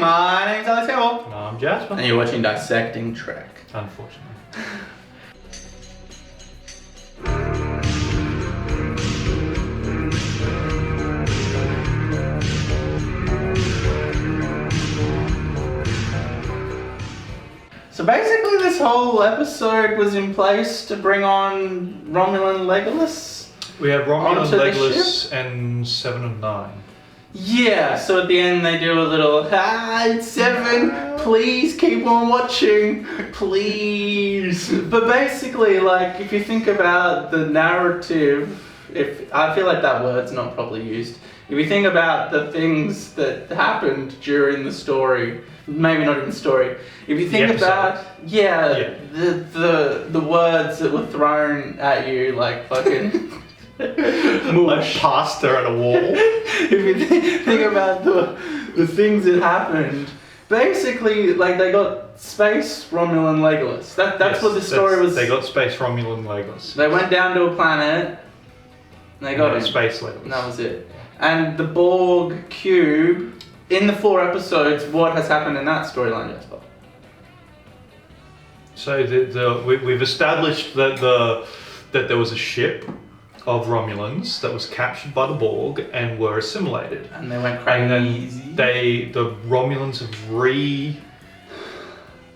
My name's Alex Howell. And I'm Jasper. And you're watching Dissecting Trek. Unfortunately. So basically this whole episode was in place to bring on Romulan Legolas. We have Romulan, Onto the Legolas, and 7 of 9. Yeah, so at the end they do a little, it's 7, please keep on watching, please. But basically, like, if you think about the narrative, I feel like that word's not properly used. If you think about the things that happened during the story, maybe not even the story, if you think about, the words that were thrown at you, like fucking... Like pasta at a wall. If you think about the things that happened, basically, like, they got space Romulan Legolas. That's what the story was. They got space Romulan Legolas. They went down to a planet. And they got space Legolas. And that was it. And the Borg cube. In the 4 episodes, what has happened in that storyline, Jasper? So we've established that there was a ship of Romulans that was captured by the Borg and were assimilated. And they went crazy. And then the Romulans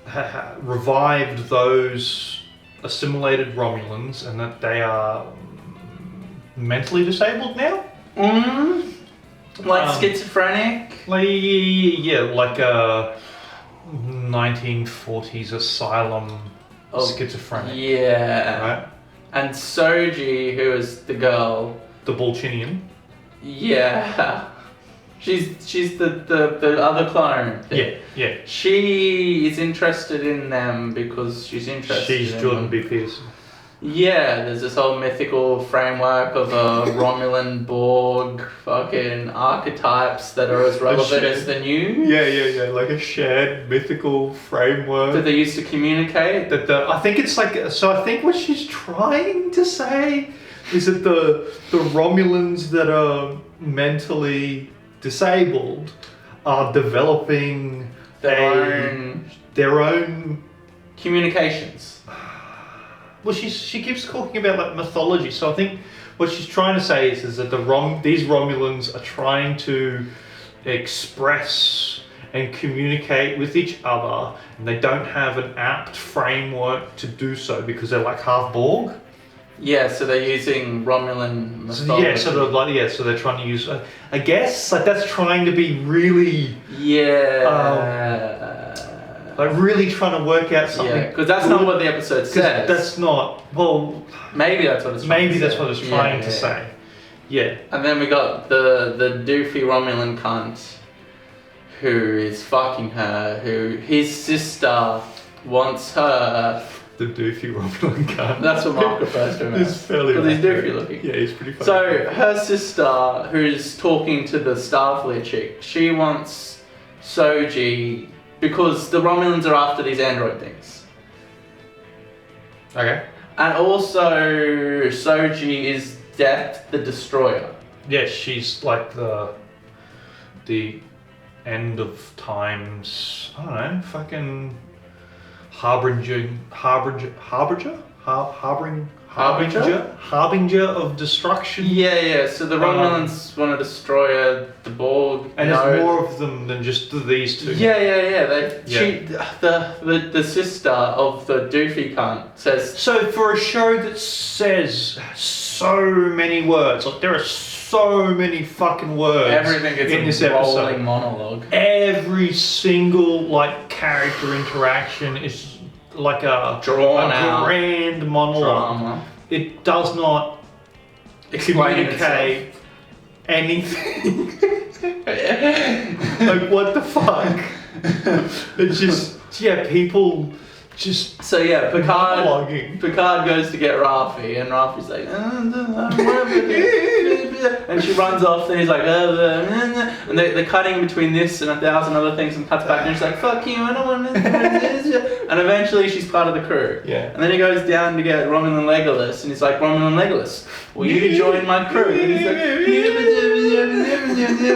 have revived those assimilated Romulans, and that they are mentally disabled now. Like schizophrenic. Like like a 1940s asylum schizophrenic. Yeah. Right. And Soji, who is the girl, the Bolchinian. Yeah, she's the other clone. Yeah. She is interested in them because she's interested. She's in Jordan them. B. Peterson. Yeah, there's this whole mythical framework of a Romulan Borg fucking archetypes that are as relevant as the new. Yeah. Like a shared mythical framework that they used to communicate. I think it's like, so I think what she's trying to say is that the Romulans that are mentally disabled are developing their own communications. Well, she keeps talking about like mythology, so I think what she's trying to say is that these Romulans are trying to express and communicate with each other, and they don't have an apt framework to do so because they're like half Borg. Yeah, so they're using Romulan mythology. So they're trying to use. I guess like that's trying to be really. Like really trying to work out something. Yeah, because that's not what the episode says. That's not. Well, maybe that's what it's trying to say. Maybe that's what it's trying to say. Yeah. And then we got the doofy Romulan cunt who is fucking her, who his sister wants her. The doofy Romulan cunt. That's what Mark refers to him as. He's fairly because he's doofy looking. Yeah, he's pretty funny. So her sister, who's talking to the Starfleet chick, she wants Soji because the Romulans are after these android things. Okay. And also Soji is Death the Destroyer. Yeah, she's like the end of times. I don't know, fucking harbinger of destruction. Yeah. So the Romulans want to destroy the Borg. And there's more of them than just these two. Yeah. The sister of the doofy cunt says. So for a show that says so many words, like there are so many fucking words. Everything gets in this rolling episode. Monologue. Every single like character interaction is like a grand monologue. Drama. It does not communicate anything. Like what the fuck? It's just people just So yeah, monologuing. Picard goes to get Raffi, and Raffi's like, and she runs off, and he's like, and they're cutting between this and 1,000 other things, and cuts back, and she's like, fuck you, I don't want this. And eventually she's part of the crew. Yeah. And then he goes down to get Romulan Legolas, and he's like, Romulan Legolas, will you join my crew? And he's like,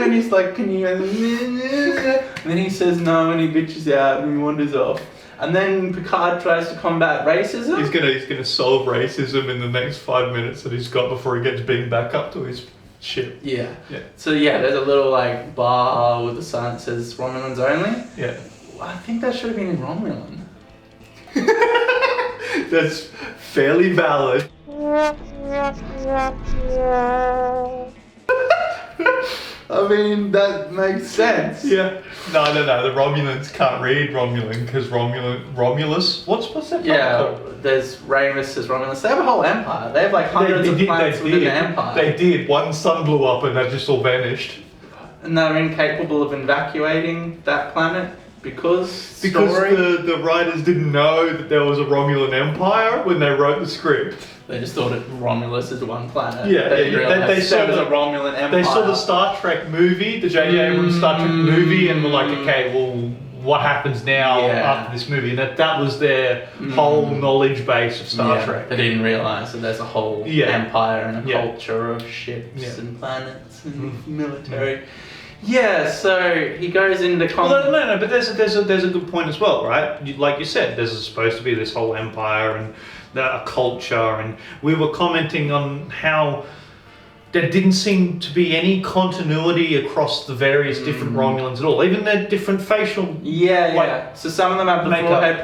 and he's like, can you? And then he says no, and he bitches out, and he wanders off. And then Picard tries to combat racism. He's gonna solve racism in the next 5 minutes that he's got before he gets beamed back up to his ship. Yeah. Yeah. So yeah, there's a little like bar with a sign that says Romulans only. Yeah. I think that should have been in Romulan. That's fairly valid. I mean, that makes sense. Yeah. No. The Romulans can't read Romulan because Romulus. What's that? Called? There's Ramus, there's Romulus. They have a whole empire. They have like hundreds of planets within the empire. They did. One sun blew up and that just all vanished. And they're incapable of evacuating that planet because the writers didn't know that there was a Romulan empire when they wrote the script. They just thought Romulus is one planet. Yeah, they saw there was a Romulan empire. They saw the Star Trek movie, the J.J. Abrams Star Trek movie, and were like, okay, well, what happens now after this movie? And that was their whole knowledge base of Star Trek. They didn't realise that there's a whole empire and a culture of ships and planets and military. Yeah, so he goes into Well, no, but there's a good point as well, right? Like you said, there's supposed to be this whole empire and a culture, and we were commenting on how there didn't seem to be any continuity across the various different Romulans at all, even their different facial. Yeah. So some of them have the forehead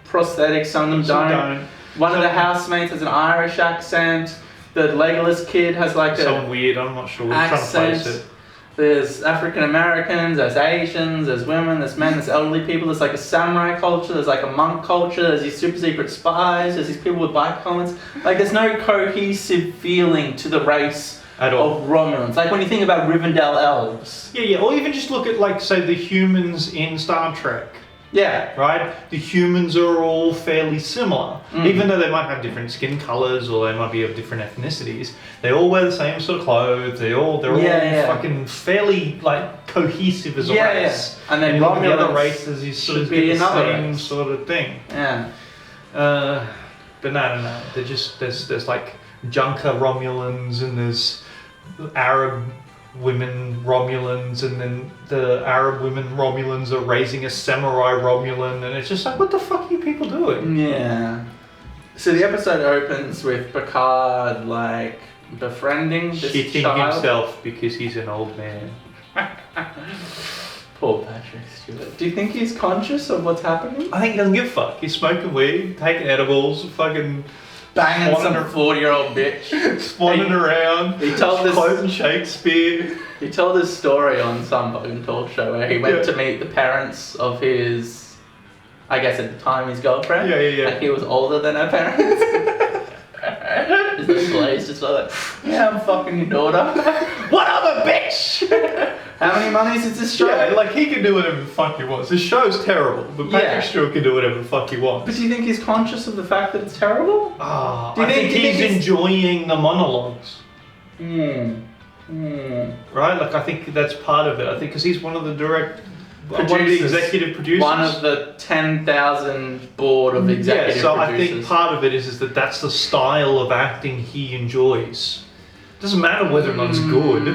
prosthetics, some of them don't. One of the housemates has an Irish accent. The Legolas kid has like some weird. I'm not sure. We're trying to place it. There's African Americans, there's Asians, there's women, there's men, there's elderly people, there's like a samurai culture, there's like a monk culture, there's these super secret spies, there's these people with bike helmets. Like there's no cohesive feeling to the race at all of Romulans. Like when you think about Rivendell elves. Yeah, or even just look at like say the humans in Star Trek. Yeah. Right? The humans are all fairly similar. Even though they might have different skin colours or they might be of different ethnicities, they all wear the same sort of clothes, they're all fucking fairly like cohesive as a race. And then the other races is sort of the same race. sort of thing. Yeah. But no. They're just there's like Junker Romulans and there's Arab women Romulans, and then the Arab women Romulans are raising a samurai Romulan, and it's just like, what the fuck are you people doing? Yeah. So the episode opens with Picard like befriending this shitting child. himself because he's an old man. Poor Patrick Stewart. Do you think he's conscious of what's happening? I think he doesn't give a fuck. He's smoking weed, taking edibles, fucking banging some 40-year-old bitch. Swanning around. He told this quoting Shakespeare. He told this story on some fucking talk show where he went to meet the parents of his, I guess at the time, his girlfriend. Yeah. Like he was older than her parents. His glaze just like, yeah, I'm fucking your daughter. What other bitch? How many monies is this show? Yeah, like he can do whatever the fuck he wants. The show's terrible, but Patrick Stewart can do whatever the fuck he wants. But do you think he's conscious of the fact that it's terrible? I think he's enjoying the monologues. Right? Like I think that's part of it. I think because he's one of the one of the executive producers. One of the 10,000 board of executive producers. I think part of it is that that's the style of acting he enjoys. Doesn't matter whether or not it's good.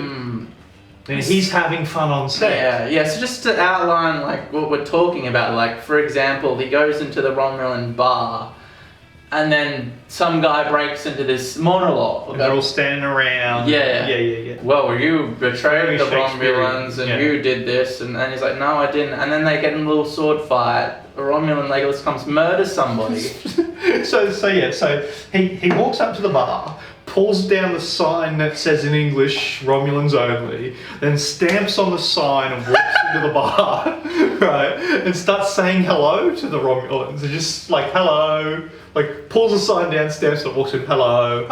And he's having fun on set. Yeah. So just to outline like what we're talking about, like for example, he goes into the Romulan bar, and then some guy breaks into this monologue. And they're all standing around. Yeah. Well, you betrayed the Romulans, and you did this, and he's like, no, I didn't. And then they get in a little sword fight. A Romulan Legolas comes, murders somebody. So he walks up to the bar, pulls down the sign that says in English Romulans only, then stamps on the sign and walks into the bar, right, and starts saying hello to the Romulans, and just like hello, like pulls the sign down, stamps it, walks in, hello,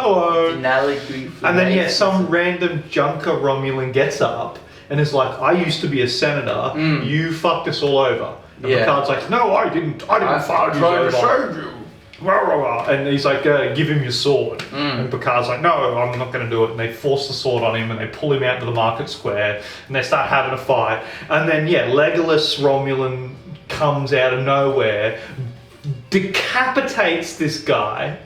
and then some random junker Romulan gets up and is like, I used to be a senator, you fucked us all over. And Picard's like, no, I didn't find you. tried to save you. And he's like, give him your sword. And Picard's like, no, I'm not going to do it. And they force the sword on him and they pull him out to the market square and they start having a fight. And then, Legolas Romulan comes out of nowhere, decapitates this guy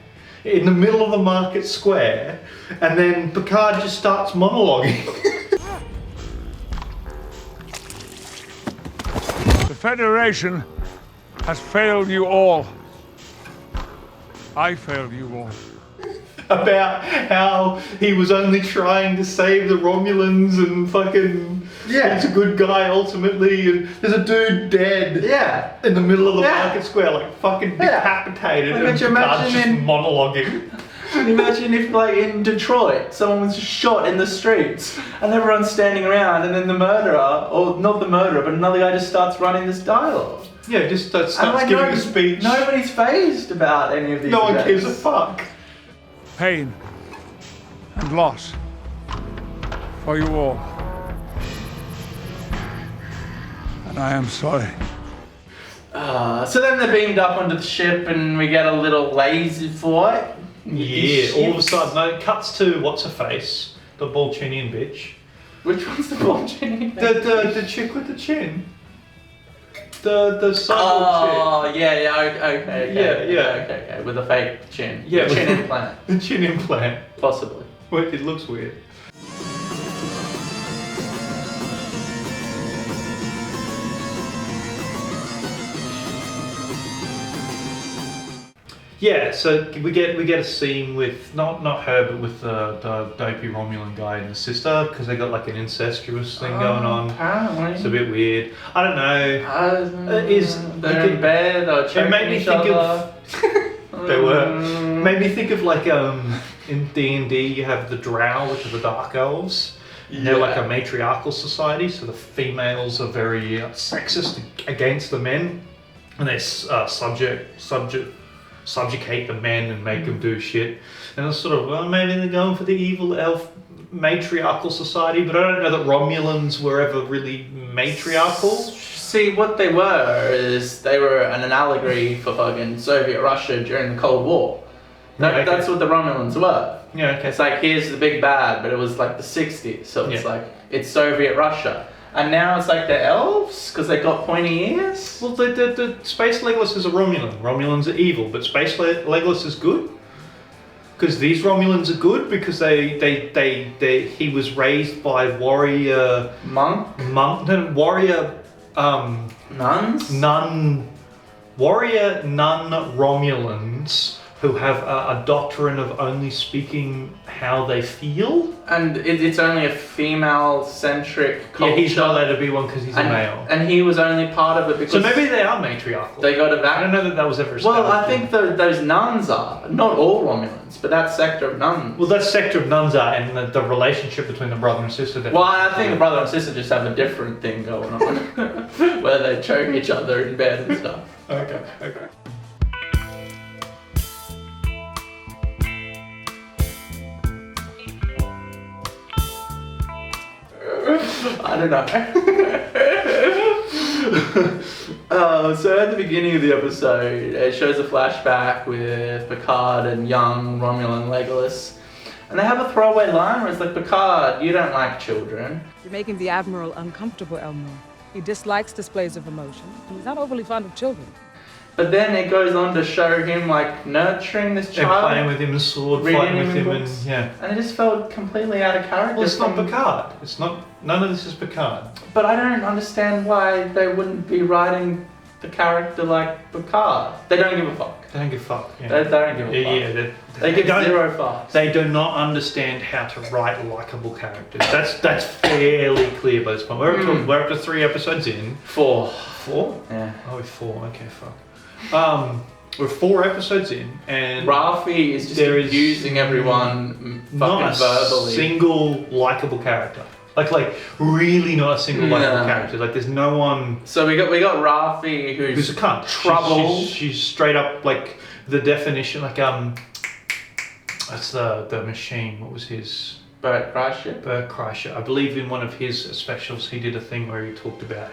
in the middle of the market square, and then Picard just starts monologuing. The Federation has failed you all. I failed you all. About how he was only trying to save the Romulans and fucking he's a good guy ultimately, and there's a dude dead in the middle of the market square, like fucking decapitated, and Picard's just monologuing. Imagine if, like, in Detroit, someone was just shot in the streets and everyone's standing around, and then the murderer, or not the murderer, but another guy just starts running this dialogue. Yeah, just starts giving a speech. Nobody's fazed about any of these No one events. gives a fuck. Pain and loss for you all. And I am sorry. So then they're beamed up onto the ship and we get a little lazy fight. Yeah, all of a sudden, it cuts to what's-her-face, the Bolchinian bitch. Which one's the Bolchinian? The chick with the chin. The cyborg chick. Okay, with a fake chin. Yeah, The chin implant. The chin implant. Possibly. Well, it looks weird. Yeah, so we get a scene with not her, but with the dopey Romulan guy and the sister, because they got like an incestuous thing going on. Apparently. It's a bit weird. I don't know. They're in bed or choking each other. They were. Made me think of like in D&D you have the Drow, which are the Dark Elves. And they're like a matriarchal society, so the females are very sexist against the men, and they subjugate the men and make them do shit. And it's sort of, well, maybe they're going for the evil elf matriarchal society, but I don't know that Romulans were ever really matriarchal. See, what they were is they were an allegory for fucking Soviet Russia during the Cold War. That's what the Romulans were. Yeah, okay. It's like, here's the big bad, but it was like the 60s, so it's like, it's Soviet Russia. And now it's like the elves, because they got pointy ears? Well, the Space Legolas is a Romulan. Romulans are evil, but Space Legolas is good. Because these Romulans are good because he was raised by warrior... warrior nun Romulans who have a doctrine of only speaking how they feel. And it's only a female-centric culture. Yeah, he's not allowed to be one because he's a male. And he was only part of it because... So maybe they are matriarchal. They got a I don't know that was ever established. Well, I think those nuns are. Not all Romulans, but that sector of nuns. Well, that sector of nuns are, and the relationship between the brother and sister... Well, I think the brother and sister just have a different thing going on. Where they choke each other in bed and stuff. Okay. I don't know. So at the beginning of the episode, it shows a flashback with Picard and young Romulan Legolas. And they have a throwaway line where it's like, Picard, you don't like children. You're making the Admiral uncomfortable, Elnor. He dislikes displays of emotion, and he's not overly fond of children. But then it goes on to show him like nurturing this child. And playing with him and sword fighting with him books. and it just felt completely out of character. Well, it's not Picard. It's not. None of this is Picard. But I don't understand why they wouldn't be writing the character like Picard. They don't give a fuck. They don't give a fuck. Yeah. They don't give a fuck. They give zero fucks. They do not understand how to write likable characters. That's fairly clear by this point. We're up to 3 episodes in. 4. 4? Yeah. Oh, we're 4. Okay, fuck. We're 4 episodes in, and Raffi is just using everyone fucking verbally. Not a single likable character. Like really not a single likable character. Like there's no one. So we got Raffi who's a cunt. Trouble. She's straight up like the definition. Like that's the machine. What was his? Bert Kreischer. I believe in one of his specials he did a thing where he talked about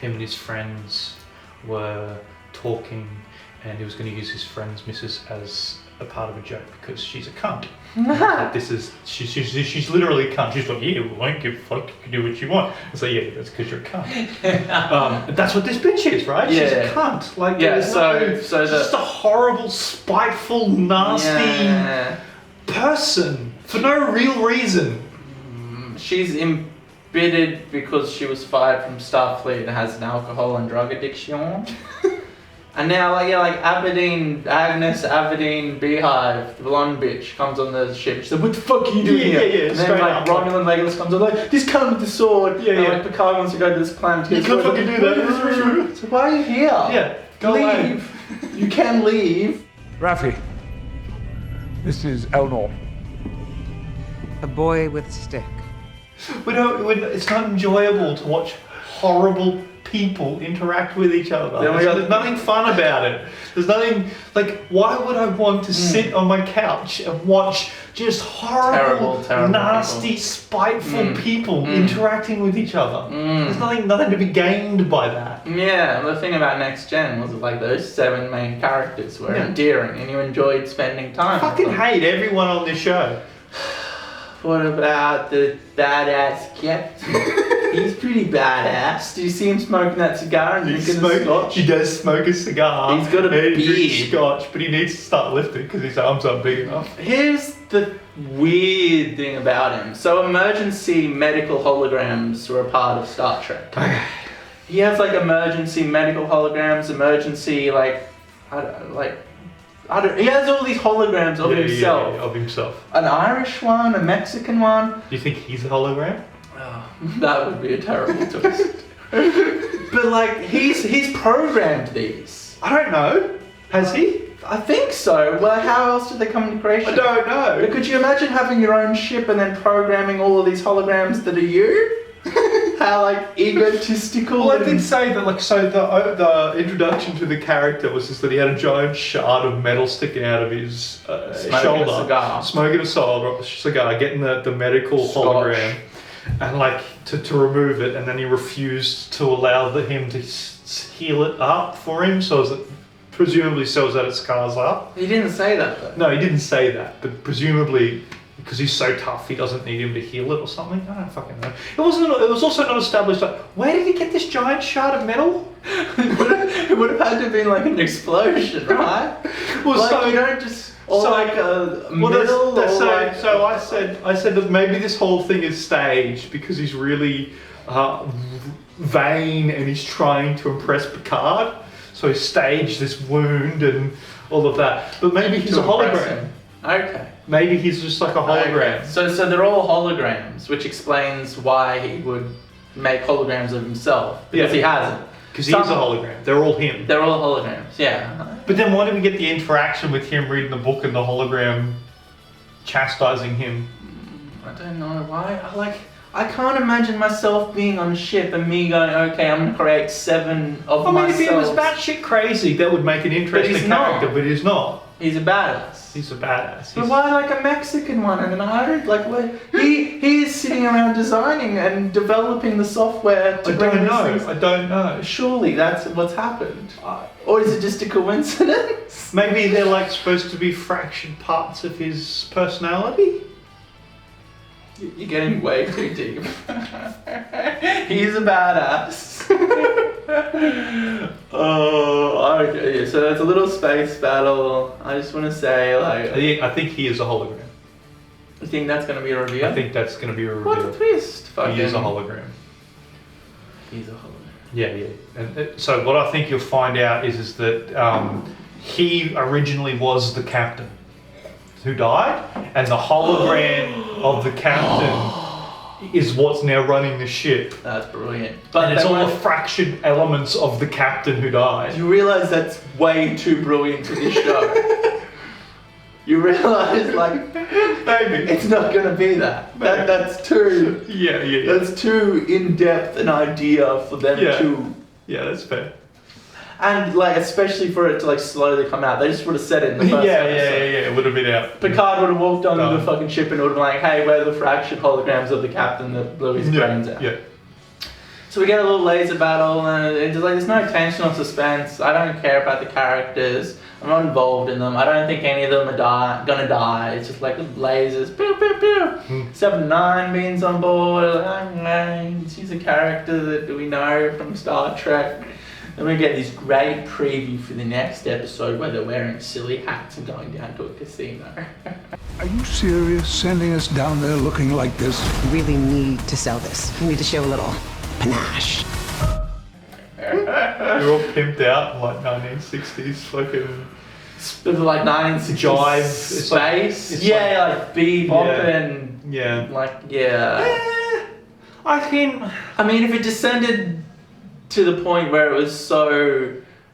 him and his friends were talking, and he was going to use his friend's missus as a part of a joke because she's a cunt. Like, she's literally a cunt. She's like, yeah, well, I don't give a fuck. You can do what you want. It's like, yeah, that's because you're a cunt. That's what this bitch is, right? Yeah. She's a cunt. Like, Yeah, she's just a horrible, spiteful, nasty person for no real reason. She's embittered because she was fired from Starfleet and has an alcohol and drug addiction. And now, Agnes Aberdeen Beehive, the blonde bitch, comes on the ship. She's like, what the fuck are you doing here? Yeah, and then Romulan Legolas comes on like, this come with the sword. And Picard wants to go to this planet. You can't fucking do that. So why are you here? Yeah, go leave. away. You can leave. Raffi, this is Elnor. A boy with a stick. It's not enjoyable to watch horrible people interact with each other. There's nothing fun about it. There's nothing, like, why would I want to sit on my couch and watch just horrible, terrible nasty, people. Spiteful people interacting with each other? There's nothing to be gained by that. Yeah, the thing about Next Gen was like those 7 main characters were endearing and you enjoyed spending time I fucking with them. hate everyone on this show. What about the badass captain? He's pretty badass. Do you see him smoking that cigar and drinking the scotch? He does smoke a cigar. He's got a and he drinks beard. scotch, but he needs to start lifting because his arms aren't big enough. Here's the weird thing about him. So emergency medical holograms were a part of Star Trek. He has like emergency medical holograms, emergency he has all these holograms of himself. Yeah, of himself. An Irish one, a Mexican one. Do you think he's a hologram? Oh, that would be a terrible twist. But like, he's programmed these. I don't know. Has he? I think so. Well, how else did they come into creation? I don't know. But could you imagine having your own ship and then programming all of these holograms that are you? How like egotistical. Well, I did say that, like, so the introduction to the character was just that he had a giant shard of metal sticking out of his shoulder, smoking a cigar, getting the medical hologram, and like to remove it, and then he refused to allow him to heal it up for him, so as it presumably so that it scars up. He didn't say that though. No, he didn't say that, but presumably, because he's so tough, he doesn't need him to heal it or something. I don't fucking know. It was also not established, like, where did he get this giant shard of metal? It would have had to have been like an explosion, right? Well, like, so you don't just so like a well, middle. so I said that maybe this whole thing is staged because he's really vain and he's trying to impress Picard. So he staged this wound and all of that. But maybe he's a hologram. Okay. Maybe he's just like a hologram. Okay. So they're all holograms, which explains why he would make holograms of himself. Because he hasn't. Because he is a hologram. They're all him. They're all holograms, yeah. But then why do we get the interaction with him reading the book and the hologram chastising him? I don't know why. I can't imagine myself being on a ship and me going, okay, I'm going to create 7 of myself. I mean, if he was batshit crazy, that would make an interesting character, but he's not. He's a badass. He's a badass. But why like a Mexican one and an Irish? Like, he is sitting around designing and developing the software to bring these things. I don't know. Surely that's what's happened. Or is it just a coincidence? Maybe they're like supposed to be fractured parts of his personality? You're getting way too deep. He's a badass. Oh, okay. So that's a little space battle. I just want to say, like, I think he is a hologram. You think that's going to be a reveal? I think that's going to be a reveal. What a twist! He is a hologram. He's a hologram. Yeah. And so what I think you'll find out is that he originally was the captain who died, and the hologram of the captain is what's now running the ship. That's brilliant. And it's all the fractured elements of the captain who died. You realise that's way too brilliant for this show. You realise, like, maybe it's not going to be that. That's too. Yeah. That's too in depth an idea for them to. Yeah, that's fair. And like, especially for it to like slowly come out, they just would have said it in the first episode. It would have been out. Picard would have walked onto the fucking ship and would have been like, hey, we're the fractured holograms of the captain that blew his brains out. Yeah. So we get a little laser battle, and there's no tension or suspense. I don't care about the characters. I'm not involved in them. I don't think any of them are gonna die. It's just like lasers, pew pew pew. Except Nine Beans on board. She's a character that we know from Star Trek. Then we get this great preview for the next episode where they're wearing silly hats and going down to a casino. Are you serious sending us down there looking like this? We really need to sell this. We need to show a little panache. You're all pimped out like 1960s fucking. But like 1960s Jive. Space. It's Like bebop Yeah. and Yeah. I mean, if it descended to the point where it was so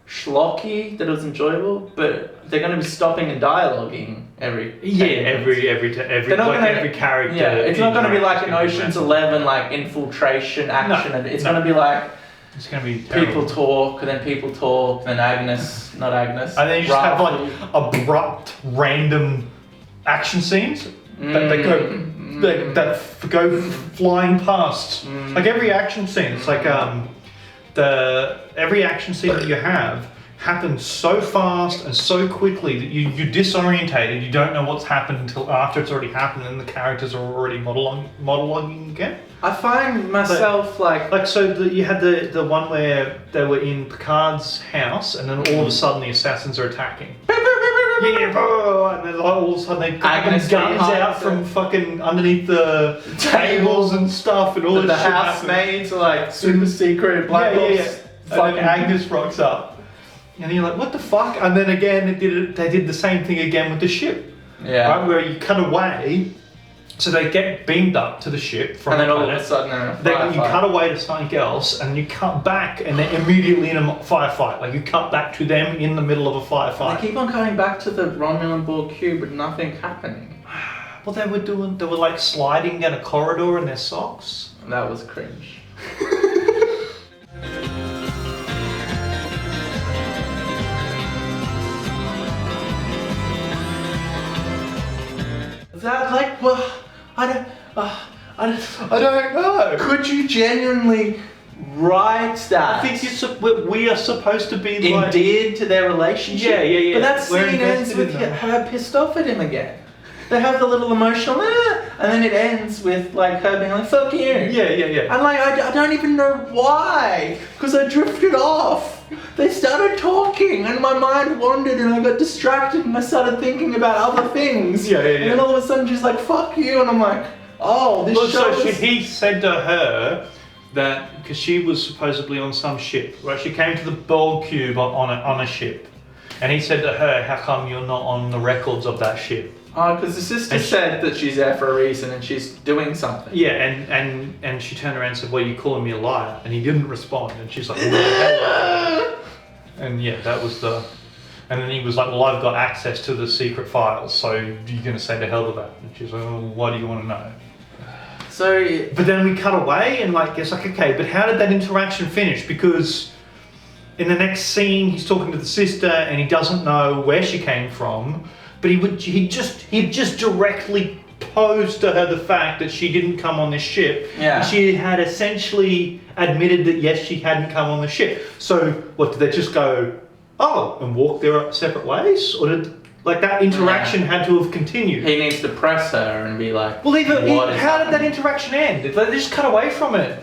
schlocky that it was enjoyable, but they're going to be stopping and dialoguing every every character. Yeah, it's not going to be like an interaction Ocean's is 11 like infiltration action. It's going to be like It's going to be terrible. people talk, and then people talk, then Agnes, not Agnes. And then you just have Raffi. like abrupt, random action scenes that go flying past. Like every action scene, it's like every action scene that you have happens so fast and so quickly that you're disorientated. You don't know what's happened until after it's already happened, and the characters are already monologuing again. I find myself You had the one where they were in Picard's house, and then all of a sudden the assassins are attacking. And then all of a sudden they got Agnes guns behind out from them. fucking underneath the tables and stuff, and all the this shit housemaids are like super secret black ops. And then Agnes rocks up, and you're like, what the fuck? And then again, they did the same thing again with the ship. Yeah. Right, where you cut away, so they get beamed up to the ship from And then the all of planet. a sudden they're in a Then you firefight. cut away to something else, and you cut back, and they're immediately in a firefight. Like you cut back to them in the middle of a firefight. They keep on cutting back to the Romulan Borg cube, but nothing happening. Well, they were like sliding down a corridor in their socks. That was cringe. That like, well, I don't know. Could you genuinely write that? I think we are supposed to be like, endeared to their relationship. Yeah. But that We're scene ends invested with in them. her pissed off at him again. They have the little emotional, and then it ends with like her being like, "Fuck you." Yeah. And like I don't even know why, because I drifted off. They started talking, and my mind wandered, and I got distracted, and I started thinking about other things. Yeah. And then all of a sudden, she's like, "Fuck you," and I'm like, "Oh, this show." So is- he said to her that because she was supposedly on some ship, right? She came to the Borg cube on a ship, and he said to her, "How come you're not on the records of that ship?" Oh, because the sister And said that she's there for a reason, and she's doing something. Yeah, and she turned around and said, "Well, you calling me a liar?" And he didn't respond, and she's like, "Where the hell?" And yeah, that was the. And then he was like, "Well, I've got access to the secret files, so you're gonna say the hell with that?" And she's like, "Oh, why do you want to know?" So, But then we cut away, and like it's like, okay, but how did that interaction finish? Because in the next scene, he's talking to the sister, and he doesn't know where she came from, but he just directly posed to her the fact that she didn't come on this ship. Yeah. And she had essentially admitted that yes, she hadn't come on the ship. So what did they just go, oh, and walk their separate ways, or did like that interaction had to have continued? he needs to press her and be like, Well, "What is how did that happening?" interaction end? Did they just cut away from it?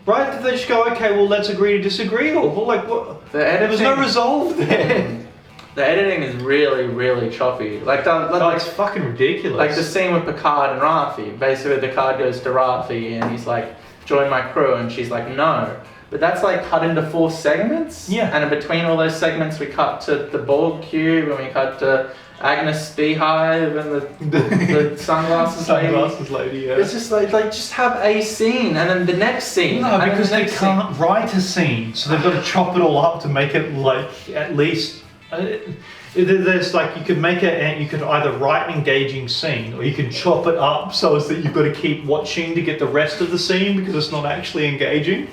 Right? Did they just go, okay, well, let's agree to disagree? Or well, like, what? The There was no editing- resolve there. The editing is really, really choppy. Like It's fucking ridiculous. like the scene with Picard and Raffi. Basically, Picard goes to Raffi and he's like, "Join my crew," and she's like, "No." But that's like cut into 4 segments. Yeah. And in between all those segments, we cut to the Borg cube, and we cut to Agnes Beehive and the sunglasses lady. Sunglasses lady, yeah. It's just like just have a scene, and then the next scene. No, and then because the they next can't write a scene, so they've got to chop it all up to make it like at least. There's like you could make it, and you could either write an engaging scene, or you can chop it up so as that you've got to keep watching to get the rest of the scene because it's not actually engaging.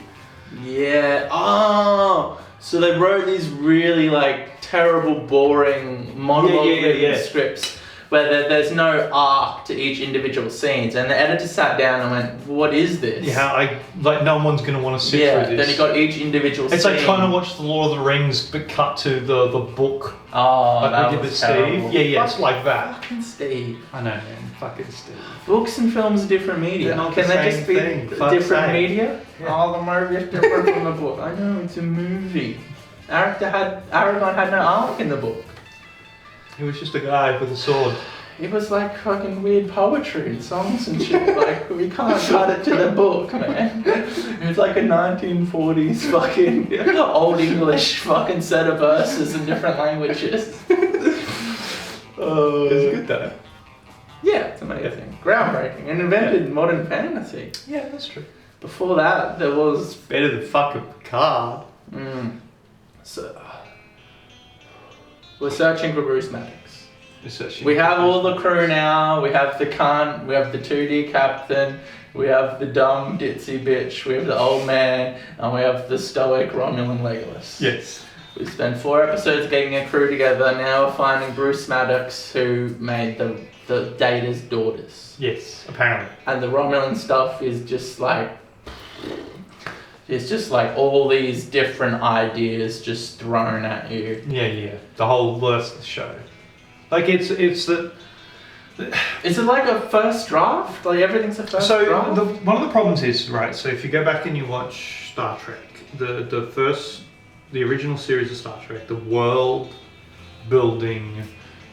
Yeah. Oh, so they wrote these really like terrible, boring monologue Yeah. scripts where there's no arc to each individual scenes, and the editor sat down and went, "What is this?" Yeah, no one's gonna want to sit through this. Then you got each individual. It's scene. like trying to watch the Lord of the Rings, but cut to the book. Oh, like that we did was with terrible. Steve. Yeah, it's like that. Fucking Steve. I know, man. Fucking Steve. Books and films are different media. They're not Can the they same just be thing. different Fuck's sake. media? Yeah. Oh, the movie is different from the book. I know, it's a movie. Aragorn had no arc in the book. He was just a guy with a sword. It was like fucking weird poetry and songs and shit. Like, we can't cut it to the book, man. It was like a 1940s fucking old English fucking set of verses in different languages. It's good though. Yeah, it's amazing. Groundbreaking. And invented modern fantasy. Yeah, that's true. Before that, there was... Better than fucking Picard. So... We're searching for Bruce Maddox. Researching. We have all the crew now. We have the cunt. We have the 2D captain. We have the dumb ditzy bitch. We have the old man. And we have the stoic Romulan Legolas. Yes. We spent 4 episodes getting a crew together. Now we're finding Bruce Maddox, who made the Data's daughters. Yes, apparently. And the Romulan stuff is just like... It's just like all these different ideas just thrown at you. Yeah. The whole worst of the show. Like it's the. Is it like a first draft? Like everything's a first draft? So one of the problems is, right, so if you go back and you watch Star Trek, the original series of Star Trek, the world building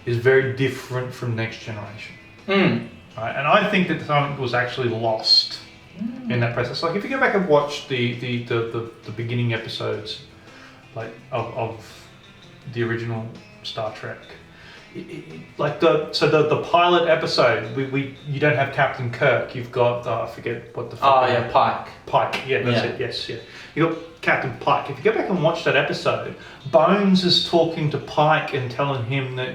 is very different from Next Generation. Right? And I think that something was actually lost in that process. Like if you go back and watch the beginning episodes like of the original Star Trek, like the pilot episode, you don't have Captain Kirk. You've got I forget what the fuck. Oh yeah, Pike. Pike. Yeah, that's it. Yes, yeah. You got Captain Pike. If you go back and watch that episode, Bones is talking to Pike and telling him that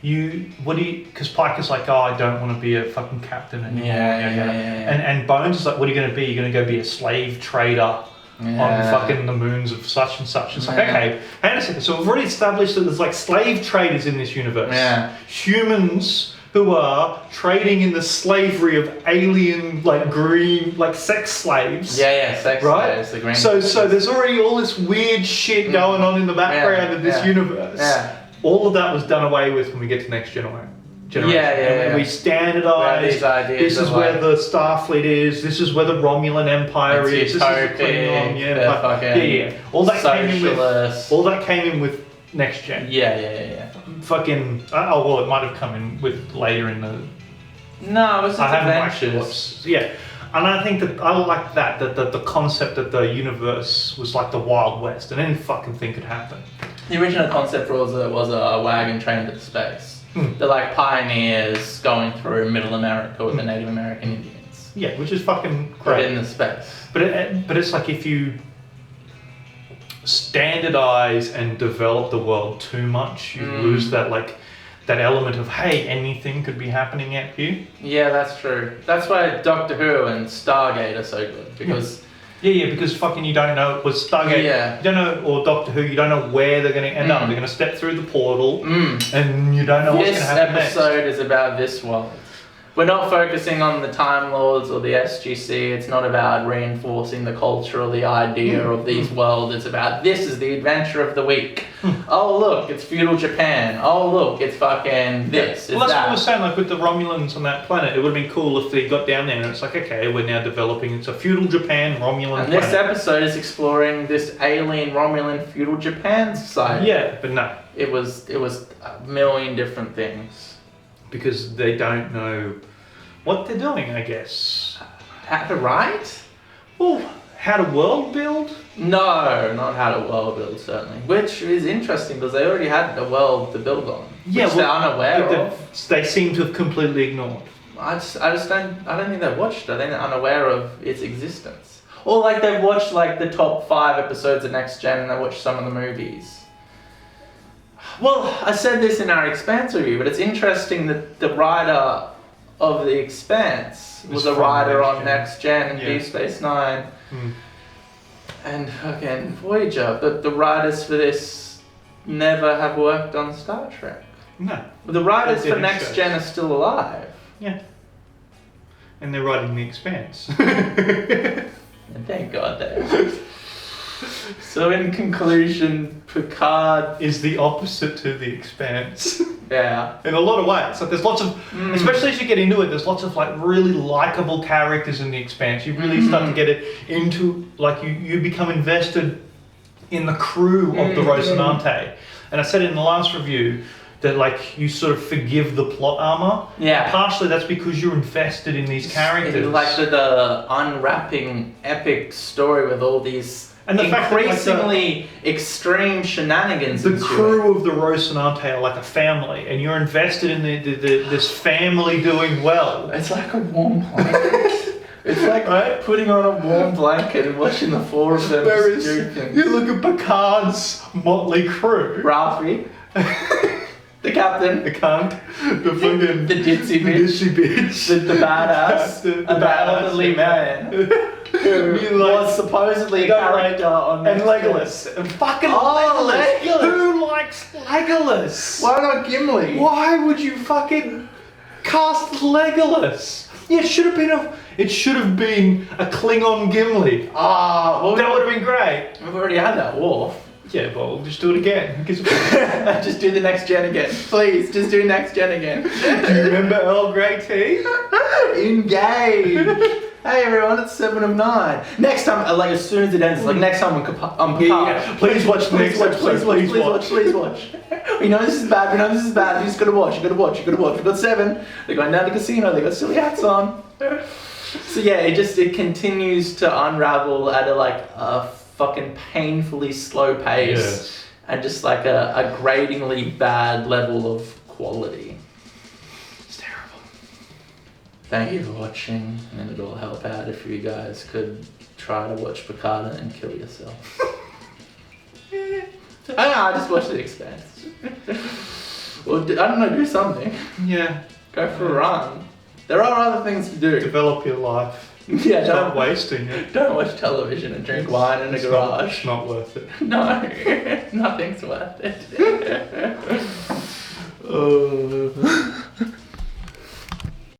because Pike is like, oh, I don't want to be a fucking captain anymore. Yeah. And Bones is like, what are you going to be? You're going to go be a slave trader. On fucking the moons of such and such. It's like, okay, hang on a second. So we've already established that there's like slave traders in this universe. Yeah. Humans who are trading in the slavery of alien, like green, like sex slaves. Yeah, sex slaves. The green. So there's already all this weird shit going on in the background of this universe. Yeah. All of that was done away with when we get to Next Generation. Yeah. We standardise. These ideas this is where the Starfleet is. This is where the Romulan Empire is. This is the Klingon Empire. All that came in with Next Gen. Yeah. Fucking. Oh well, it might have come in with later in the. No, it was just I haven't actually adventures. watched. Yeah. And I think that I like that the concept that the universe was like the Wild West and any fucking thing could happen. The original concept was a wagon train to space. They're like pioneers going through Middle America with the Native American Indians. Yeah, which is fucking great. But in the space. But it's like if you standardize and develop the world too much, you lose that element of, hey, anything could be happening at you. Yeah, that's true. That's why Doctor Who and Stargate are so good, because... Yeah, because fucking you don't know, with Stargate, you don't know, or Doctor Who, you don't know where they're going to end up. They're going to step through the portal, and you don't know what's going to happen next. This episode is about this world. We're not focusing on the Time Lords or the SGC. It's not about reinforcing the culture or the idea of these worlds. It's about, this is the adventure of the week. Oh, look, it's feudal Japan. Oh, look, it's fucking this. Well, that's what I was saying, like with the Romulans on that planet. It would have been cool if they got down there and it's like, okay, we're now developing, it's a feudal Japan Romulan planet. This episode is exploring this alien Romulan feudal Japan society. Yeah, but no. It was a million different things. Because they don't know what they're doing, I guess. How to write? Well, how to world build? No, not how to world build, certainly. Which is interesting because they already had a world to build on. Yeah, which they're unaware of. They seem to have completely ignored. I don't think they've watched it. I think they're unaware of its existence. Or like they've watched like the top 5 episodes of Next Gen and they watched some of the movies. Well, I said this in our Expanse review, but it's interesting that the writer of The Expanse was a writer on Next Gen and Deep Space Nine and fucking Voyager, but the writers for this never have worked on Star Trek. No. The writers They for didn't Next show. Gen are still alive. Yeah. And they're writing The Expanse. And thank God they are. So in conclusion, Picard, Is the opposite to The Expanse. yeah. In a lot of ways. Like there's lots of, especially as you get into it, there's lots of like really likable characters in The Expanse. You really start to get it into, like you become invested in the crew of the Rocinante. And I said it in the last review that like you sort of forgive the plot armor. Yeah. Partially that's because you're invested in these characters. It's like the unwrapping epic story with all these And the fact that, like, increasingly extreme shenanigans. The into crew of the Rocinante are like a family, and you're invested in this family doing well. It's like a warm blanket. It's like putting on a warm blanket and watching the four of them Whereas do things. you look at Picard's motley crew. Raffi, the captain, The cunt, the fucking... the ditzy bitch, the badass, The and the badass. elderly man who You like- was supposedly a Don't like- character on And Next Gen. Legolas. And fucking Oh, Legolas. Legolas. Who likes Legolas? Why not Gimli? Why would you fucking cast Legolas? Yeah, it should have been a Klingon Gimli. Ah, well, That would have been great. we've already had that war. Yeah, well, we'll just do it again. Who gives a fuck? Just do the Next Gen again. Please, just do Next Gen again. Do you remember Earl Grey tea? Engage. Hey everyone, it's 7 of 9. Next time, like as soon as it ends, like next time on Picard. Yeah. Please watch the next episode. Please watch. We know this is bad. You just gotta watch. We've got 7. They're going down to the casino. They got silly hats on. So yeah, it continues to unravel at a fucking painfully slow pace, Yes. and just like a gratingly bad level of quality. It's terrible. Thank you for watching, and it'll help out if you guys could try to watch Picard and kill yourself. I just watched The Expanse. Well, I don't know, do something. Yeah. Go for a run. There are other things to do. Develop your life. Yeah, Stop wasting it. don't watch television and drink wine in a It's garage. not worth it. No, nothing's worth it. Oh.